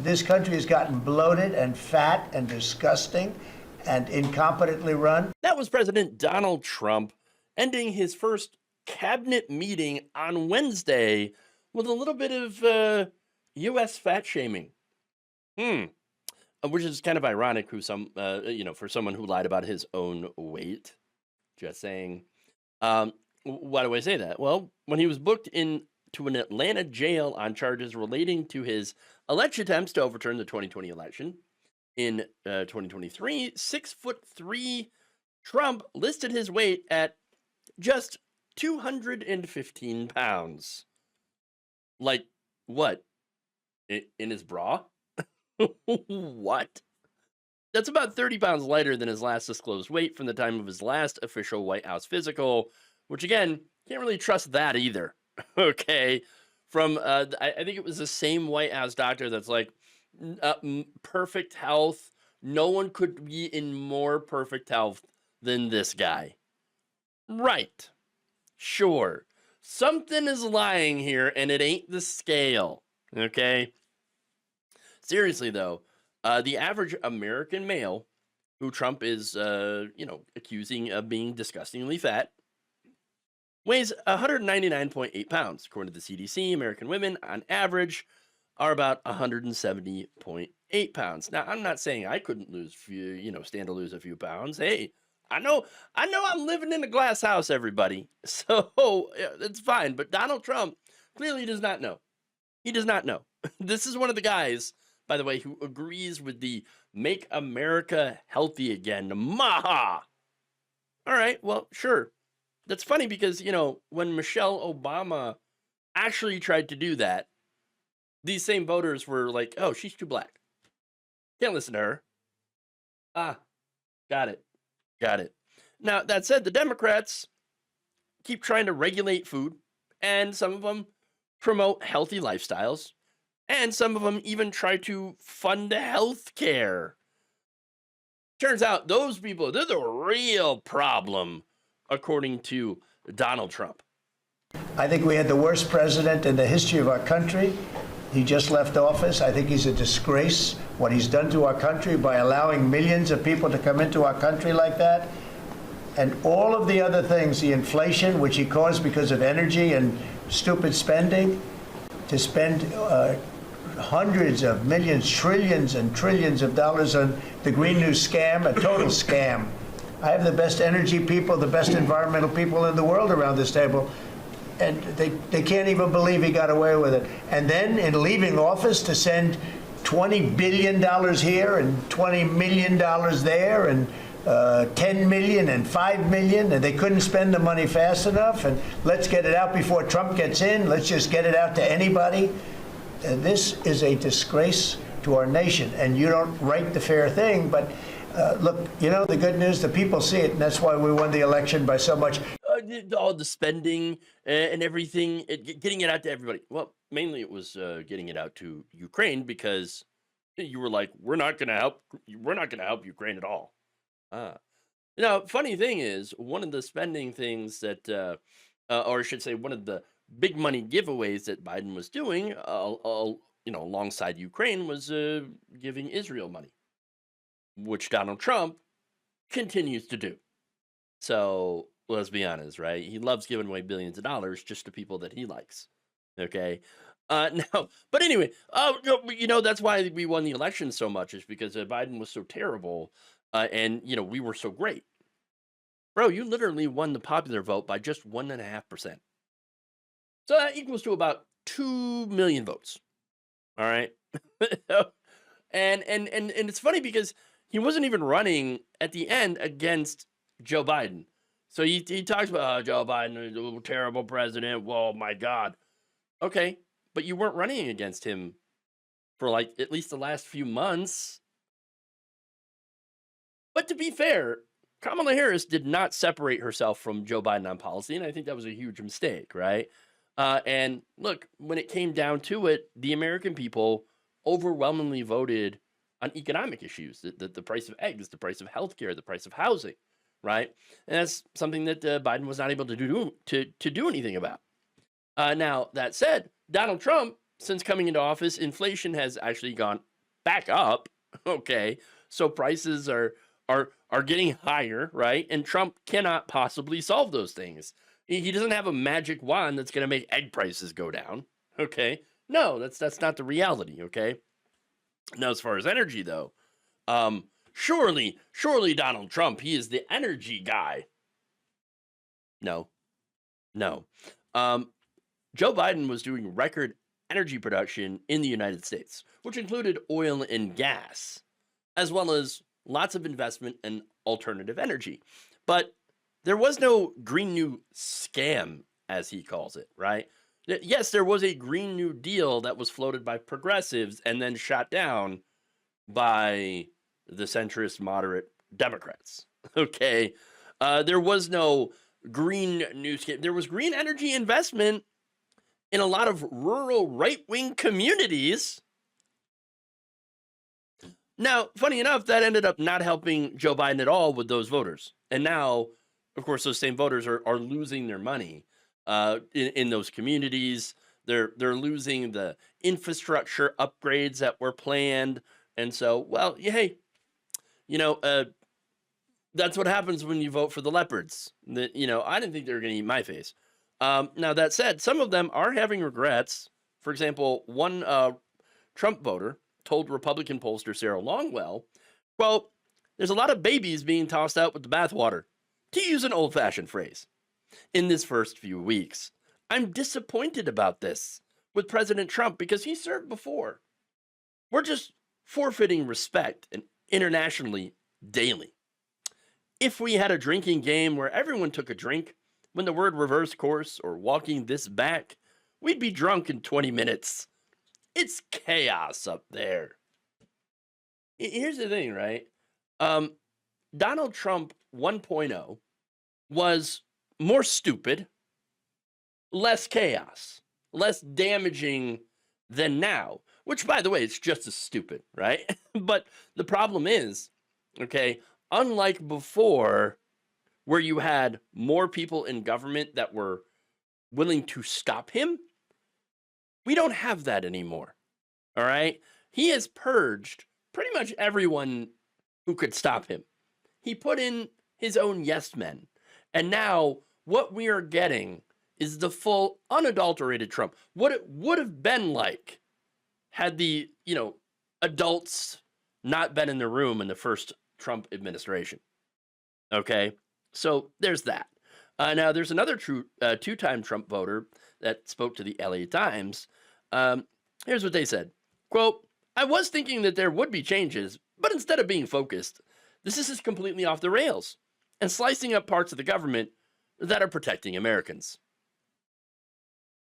this country has gotten bloated and fat and disgusting and incompetently run. That was President Donald Trump ending his first cabinet meeting on Wednesday with a little bit of U.S. fat shaming. Which is kind of ironic for someone who lied about his own weight. Just saying. Why do I say that? Well, when he was booked into an Atlanta jail on charges relating to his alleged attempts to overturn the 2020 election in 2023, 6'3" Trump listed his weight at just 215 pounds. Like, what? In his bra? What? That's about 30 pounds lighter than his last disclosed weight from the time of his last official White House physical, which again, can't really trust that either. Okay. From, I think it was the same White House doctor that's like, perfect health. No one could be in more perfect health than this guy. Right. Sure. Something is lying here and it ain't the scale. Okay. Seriously, though, the average American male who Trump is, accusing of being disgustingly fat weighs 199.8 pounds. According to the CDC, American women, on average, are about 170.8 pounds. Now, I'm not saying I couldn't stand to lose a few pounds. Hey, I know I'm living in a glass house, everybody. So it's fine. But Donald Trump clearly does not know. He does not know. This is one of the guys, by the way, who agrees with the Make America Healthy Again. Maha! All right, well, sure. That's funny because, when Michelle Obama actually tried to do that, these same voters were like, oh, she's too black. Can't listen to her. Got it. Now, that said, the Democrats keep trying to regulate food, and some of them promote healthy lifestyles. And some of them even try to fund health care. Turns out those people, they're the real problem, according to Donald Trump. I think we had the worst president in the history of our country. He just left office. I think he's a disgrace, what he's done to our country by allowing millions of people to come into our country like that. And all of the other things, the inflation, which he caused because of energy and stupid spending, to spend hundreds of millions, trillions and trillions of dollars on the Green New scam, a total scam. I have the best energy people, the best environmental people in the world around this table, and they can't even believe he got away with it. And then in leaving office to send $20 billion here and $20 million there and 10 million and 5 million, and they couldn't spend the money fast enough, and let's get it out before Trump gets in. Let's just get it out to anybody. This is a disgrace to our nation, and you don't write the fair thing, but look, the good news, the people see it, and that's why we won the election by so much. All the spending and everything, getting it out to everybody. Well, mainly it was getting it out to Ukraine, because you were like, we're not going to help Ukraine at all. Now, funny thing is, one of the spending things that, or I should say, one of the big money giveaways that Biden was doing, alongside Ukraine, was giving Israel money, which Donald Trump continues to do. So let's be honest, right? He loves giving away billions of dollars just to people that he likes. Okay. Now, but anyway, that's why we won the election so much, is because Biden was so terrible. And we were so great. Bro, you literally won the popular vote by just 1.5%. So that equals to about 2 million votes. All right. and it's funny because he wasn't even running at the end against Joe Biden. So he talks about Joe Biden, a terrible president. Whoa, my God. Okay. But you weren't running against him for like at least the last few months. But to be fair, Kamala Harris did not separate herself from Joe Biden on policy, and I think that was a huge mistake, right? And look, when it came down to it, the American people overwhelmingly voted on economic issues, the price of eggs, the price of healthcare, the price of housing, right? And that's something that Biden was not able to do anything about. Now, that said, Donald Trump, since coming into office, inflation has actually gone back up. Okay, so prices are getting higher, right? And Trump cannot possibly solve those things. He doesn't have a magic wand that's going to make egg prices go down. Okay, no, that's not the reality. Okay, now as far as energy though, surely Donald Trump, he is the energy guy. No, no. Um, Joe Biden was doing record energy production in the United States, which included oil and gas, as well as lots of investment in alternative energy. But there was no Green New scam, as he calls it, right? Yes, there was a Green New Deal that was floated by progressives and then shot down by the centrist moderate Democrats. Okay. There was no Green New scam. There was green energy investment in a lot of rural right wing communities. Now, funny enough, that ended up not helping Joe Biden at all with those voters. And now, of course, those same voters are losing their money in those communities. They're losing the infrastructure upgrades that were planned. And so, well, hey, that's what happens when you vote for the leopards. I didn't think they were going to eat my face. Now, that said, some of them are having regrets. For example, one Trump voter told Republican pollster Sarah Longwell, well, there's a lot of babies being tossed out with the bathwater, to use an old-fashioned phrase, in this first few weeks. I'm disappointed about this with President Trump because he served before. We're just forfeiting respect and internationally daily. If we had a drinking game where everyone took a drink when the word reverse course or walking this back, we'd be drunk in 20 minutes. It's chaos up there. Here's the thing, right? Donald Trump 1.0 was more stupid, less chaos, less damaging than now, which, by the way, it's just as stupid, right? But the problem is, okay, unlike before, where you had more people in government that were willing to stop him, we don't have that anymore. All right? He has purged pretty much everyone who could stop him. He put in his own yes men. And now what we are getting is the full unadulterated Trump. What it would have been like had the, adults not been in the room in the first Trump administration. Okay? So there's that. Now, there's another two-time Trump voter that spoke to the LA Times. Here's what they said. Quote, I was thinking that there would be changes, but instead of being focused, this is just completely off the rails and slicing up parts of the government that are protecting Americans.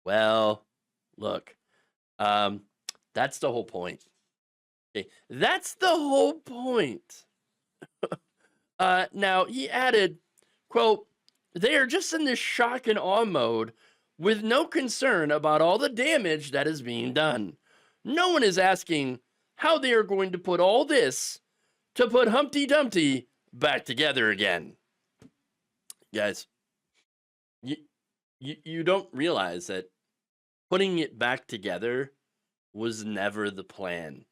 Well, look, that's the whole point. Okay, that's the whole point. Now, he added, quote, they are just in this shock and awe mode with no concern about all the damage that is being done. No one is asking how they are going to put all this to put Humpty Dumpty back together again. Guys, you don't realize that putting it back together was never the plan.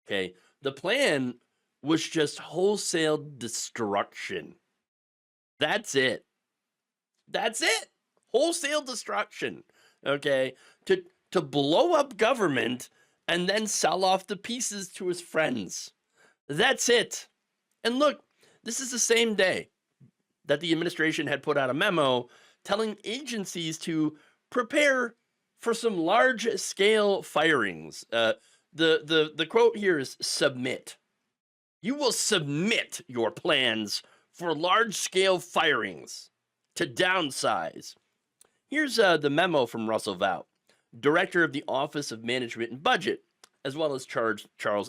Okay? The plan was just wholesale destruction. That's it. That's it. Wholesale destruction. Okay? To blow up government and then sell off the pieces to his friends. That's it. And look, this is the same day that the administration had put out a memo telling agencies to prepare for some large-scale firings. The quote here is submit. You will submit your plans for large-scale firings to downsize. Here's the memo from Russell Vought, Director of the Office of Management and Budget, as well as Charles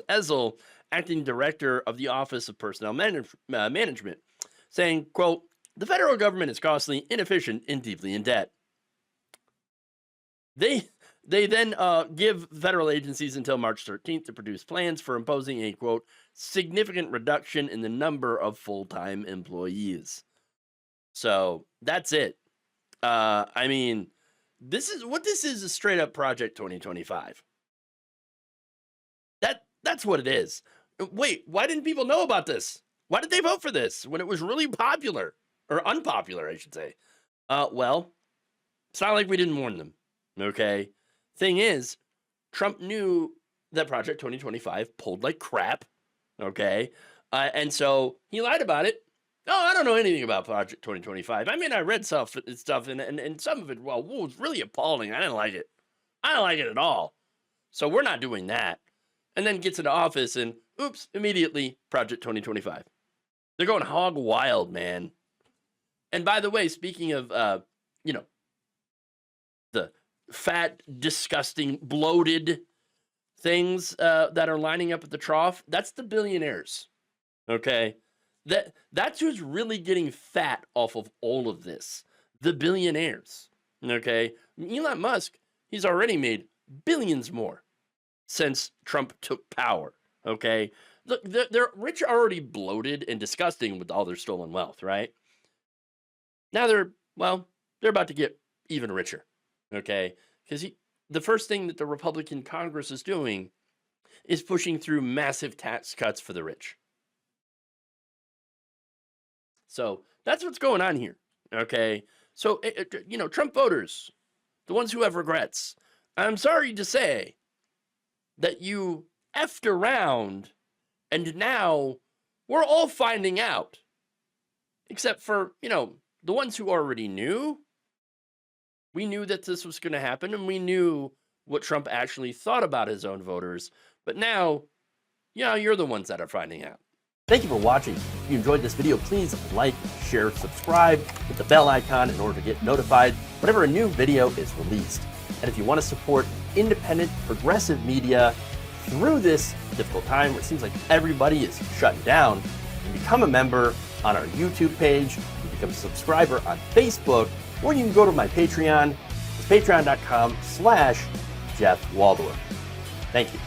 Ezel, Acting Director of the Office of Personnel Management, saying, quote, the federal government is costly, inefficient, and deeply in debt. They then give federal agencies until March 13th to produce plans for imposing a, quote, significant reduction in the number of full-time employees. So that's it. I mean, this is a straight up Project 2025. That's what it is. Wait, why didn't people know about this? Why did they vote for this when it was really popular or unpopular, I should say? Well, it's not like we didn't warn them. Okay. Thing is, Trump knew that Project 2025 pulled like crap. Okay. And so he lied about it. Oh, I don't know anything about Project 2025. I mean, I read stuff and some of it, well, was really appalling. I didn't like it. I didn't like it at all. So we're not doing that. And then gets into office and oops, immediately Project 2025. They're going hog wild, man. And by the way, speaking of, the fat, disgusting, bloated things that are lining up at the trough, that's the billionaires. Okay. That's who's really getting fat off of all of this. The billionaires. Okay. Elon Musk, he's already made billions more since Trump took power. Okay. Look, they're rich already bloated and disgusting with all their stolen wealth, right? Now they're about to get even richer. Okay. Because the first thing that the Republican Congress is doing is pushing through massive tax cuts for the rich. So that's what's going on here. Okay. So, Trump voters, the ones who have regrets, I'm sorry to say that you effed around and now we're all finding out. Except for, the ones who already knew. We knew that this was going to happen and we knew what Trump actually thought about his own voters. But now, you're the ones that are finding out. Thank you for watching. If you enjoyed this video, please like, share, subscribe, hit the bell icon in order to get notified whenever a new video is released. And if you want to support independent, progressive media through this difficult time where it seems like everybody is shutting down, you can become a member on our YouTube page, you can become a subscriber on Facebook, or you can go to my Patreon. It's patreon.com/Jeff Waldorf. Thank you.